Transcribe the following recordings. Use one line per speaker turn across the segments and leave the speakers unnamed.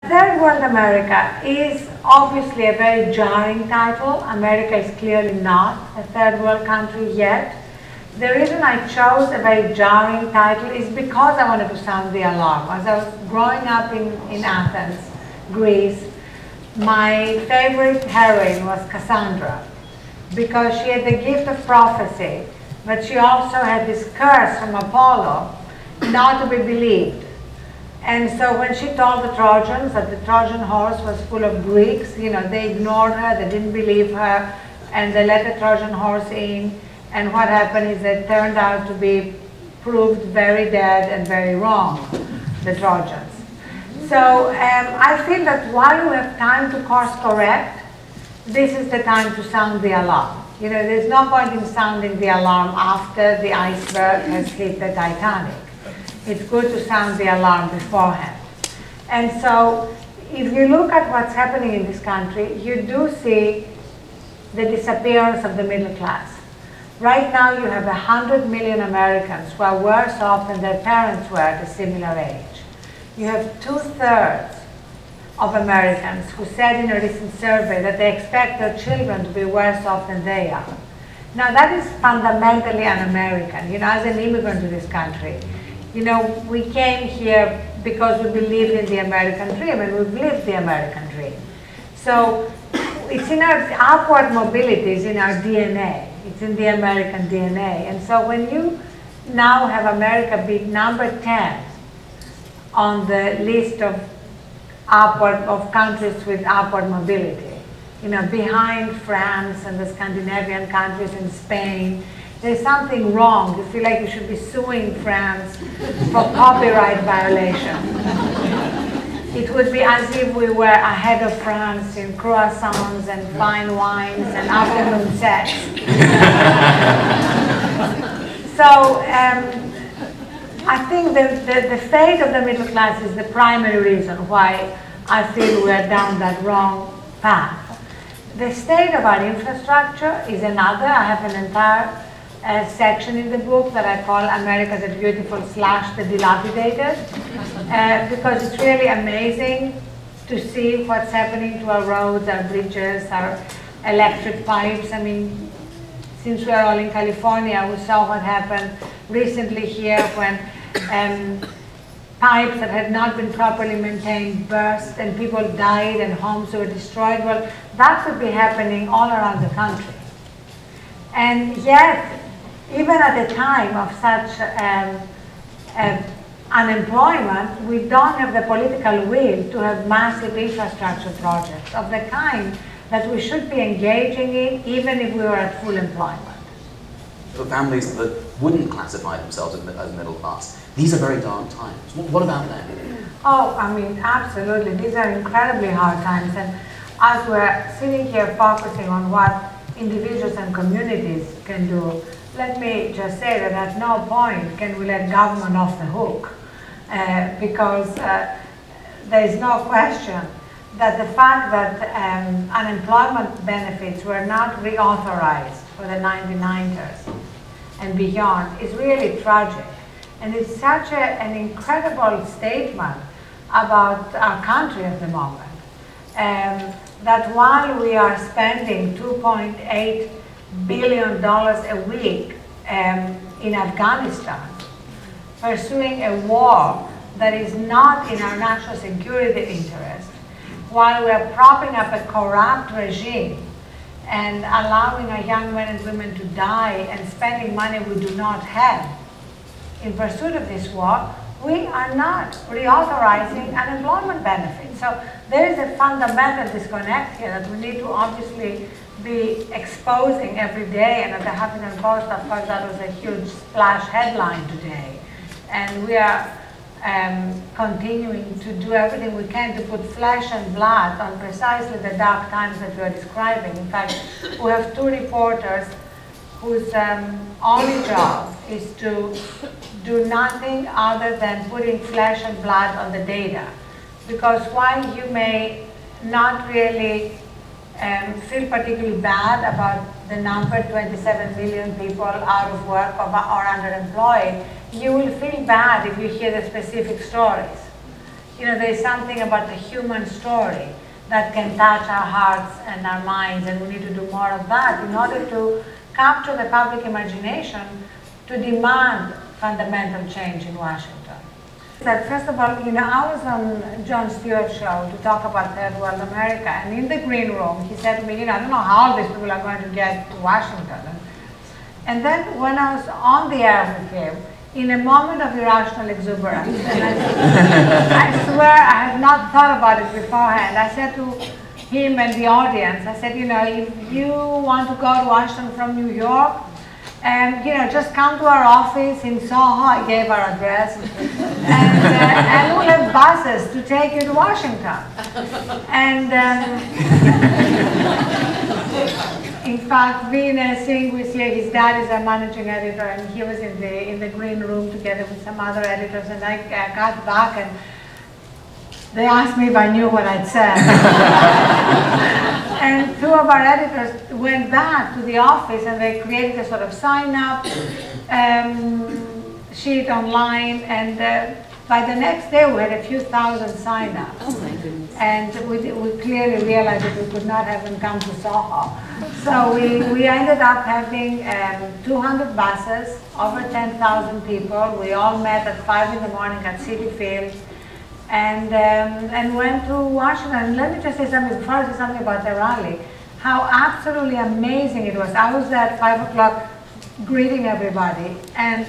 Third World America is obviously a very jarring title. America is clearly not a third world country yet. The reason I chose a very jarring title is because I wanted to sound the alarm. As I was growing up in Athens, Greece, my favorite heroine was Cassandra because she had the gift of prophecy, but she also had this curse from Apollo not to be believed. And so when she told the Trojans that the Trojan horse was full of Greeks, they ignored her, they didn't believe her, and they let the Trojan horse in. And what happened is they turned out to be proved very dead and very wrong, the Trojans. So I feel that while we have time to course correct, this is the time to sound the alarm. There's no point in sounding the alarm after the iceberg has hit the Titanic. It's good to sound the alarm beforehand. And so if you look at what's happening in this country, you do see the disappearance of the middle class. Right now you have 100 million Americans who are worse off than their parents were at a similar age. You have 2/3 of Americans who said in a recent survey that they expect their children to be worse off than they are. Now that is fundamentally un-American. As an immigrant to this country, we came here because we believed in the American dream, and we've lived the American dream. So it's in our upward mobility, is in our DNA. It's in the American DNA. And so when you now have America be number 10 on the list of countries with upward mobility, behind France and the Scandinavian countries and Spain, there's something wrong. You feel like you should be suing France for copyright violation. It would be as if we were ahead of France in croissants and fine wines and afternoon sex. So I think the fate of the middle class is the primary reason why I feel we're down that wrong path. The state of our infrastructure is another. I have an entire section in the book that I call America the Beautiful / the Dilapidated, because it's really amazing to see what's happening to our roads, our bridges, our electric pipes. I mean, since we're all in California, we saw what happened recently here when pipes that had not been properly maintained burst and people died and homes were destroyed. Well, that could be happening all around the country. And yet, even at a time of such unemployment, we don't have the political will to have massive infrastructure projects of the kind that we should be engaging in, even if we were at full employment.
For families that wouldn't classify themselves as middle class, these are very dark times. What about them?
Oh, I mean, absolutely. These are incredibly hard times. And as we're sitting here focusing on what individuals and communities can do, let me just say that at no point can we let government off the hook, because there is no question that the fact that unemployment benefits were not reauthorized for the 1990s and beyond is really tragic. And it's such an incredible statement about our country at the moment, that while we are spending $2.8 billion a week in Afghanistan, pursuing a war that is not in our national security interest, while we are propping up a corrupt regime and allowing our young men and women to die and spending money we do not have in pursuit of this war, we are not reauthorizing unemployment benefits. So there is a fundamental disconnect here that we need to obviously be exposing every day. And at the Huffington Post, of course, that was a huge splash headline today. And we are continuing to do everything we can to put flesh and blood on precisely the dark times that we are describing. In fact, we have 2 reporters whose only job is to do nothing other than putting flesh and blood on the data. Because while you may not really feel particularly bad about the number, 27 million people out of work or underemployed, you will feel bad if you hear the specific stories. there's something about the human story that can touch our hearts and our minds, and we need to do more of that in order to capture the public imagination to demand fundamental change in Washington. That first of all, I was on Jon Stewart's show to talk about Third World America, and in the green room, he said to me, I don't know how these people are going to get to Washington. And then when I was on the air with him, in a moment of irrational exuberance, and I swear I had not thought about it beforehand, I said to him and the audience, I said, if you want to go to Washington from New York, and just come to our office in Soho. I gave our address, and we'll have buses to take you to Washington. And in fact, Veena Singh was here. His dad is a managing editor, and he was in the green room together with some other editors. And I got back, and they asked me if I knew what I'd said. And two of our editors went back to the office, and they created a sort of sign-up sheet online, and by the next day we had a few thousand sign-ups.
Oh my goodness.
And we clearly realized that we could not have them come to Soho. So we ended up having 200 buses, over 10,000 people. We all met at 5 in the morning at Citi Field, and went to Washington. And let me just say something, before I say something about the rally, how absolutely amazing it was. I was there at 5 o'clock greeting everybody, and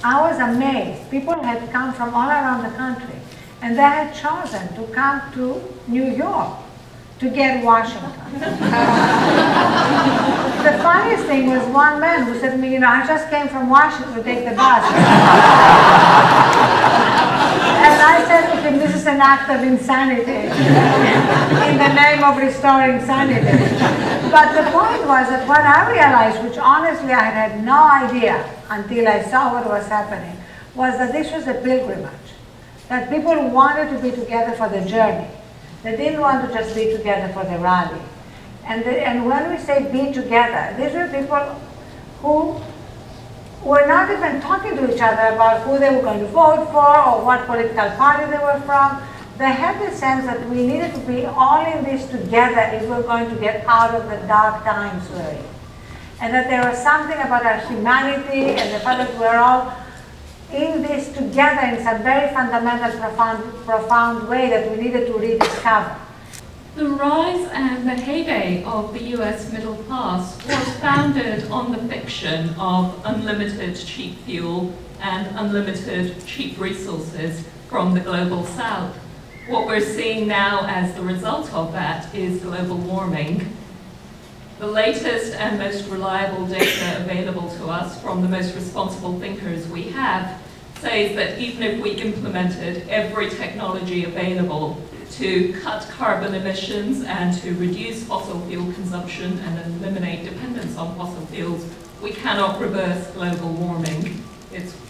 I was amazed. People had come from all around the country, and they had chosen to come to New York to get Washington. The funniest thing was one man who said to me, I just came from Washington to take the bus. And I said to him, this is an act of insanity in the name of restoring sanity. But the point was that what I realized, which honestly I had no idea until I saw what was happening, was that this was a pilgrimage. That people wanted to be together for the journey. They didn't want to just be together for the rally. And when we say be together, these were people who were not even talking to each other about who they were going to vote for or what political party they were from. They had the sense that we needed to be all in this together if we were going to get out of the dark times we're in. And that there was something about our humanity and the fact that we're all in this together in some very fundamental, profound way that we needed to rediscover.
The rise and the heyday of the US middle class was founded on the fiction of unlimited cheap fuel and unlimited cheap resources from the global south. What we're seeing now as the result of that is global warming. The latest and most reliable data available to us from the most responsible thinkers we have says that even if we implemented every technology available to cut carbon emissions and to reduce fossil fuel consumption and eliminate dependence on fossil fuels, we cannot reverse global warming.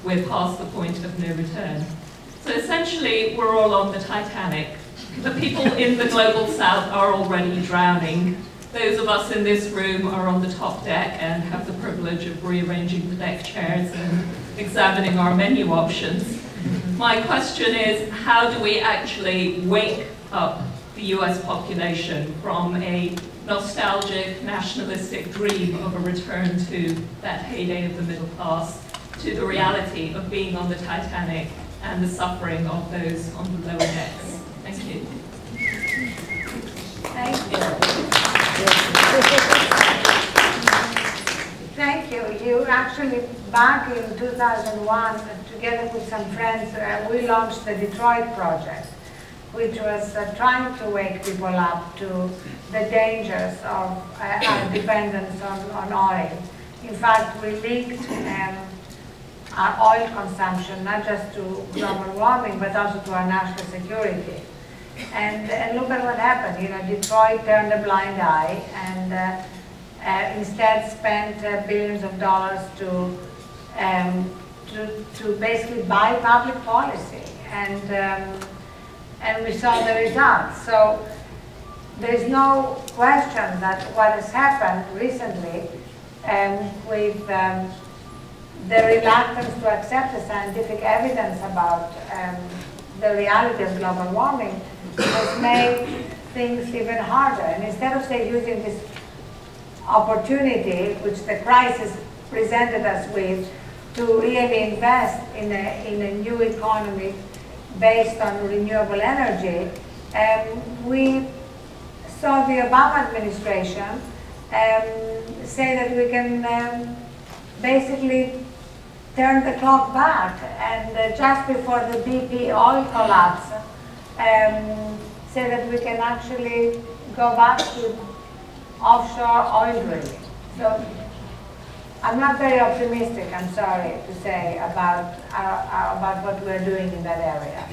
We're past the point of no return. So essentially, we're all on the Titanic. The people in the global south are already drowning. Those of us in this room are on the top deck and have the privilege of rearranging the deck chairs and examining our menu options. My question is, how do we actually wake up the US population from a nostalgic, nationalistic dream of a return to that heyday of the middle class to the reality of being on the Titanic and the suffering of those on the lower decks? Thank you.
Thank you. Thank you. You actually, back in 2001, together with some friends, we launched the Detroit Project, which was trying to wake people up to the dangers of our dependence on oil. In fact, we linked our oil consumption not just to global warming, but also to our national security. And look at what happened. Detroit turned a blind eye and instead spent billions of dollars to basically buy public policy. And we saw the results. So there's no question that what has happened recently with the reluctance to accept the scientific evidence about the reality of global warming has made things even harder. And instead of, say, using this opportunity, which the crisis presented us with, to really invest in a new economy based on renewable energy, we saw the Obama administration say that we can basically turn the clock back, and just before the BP oil collapse, say that we can actually go back to offshore oil drilling. So I'm not very optimistic, I'm sorry to say, about what we're doing in that area.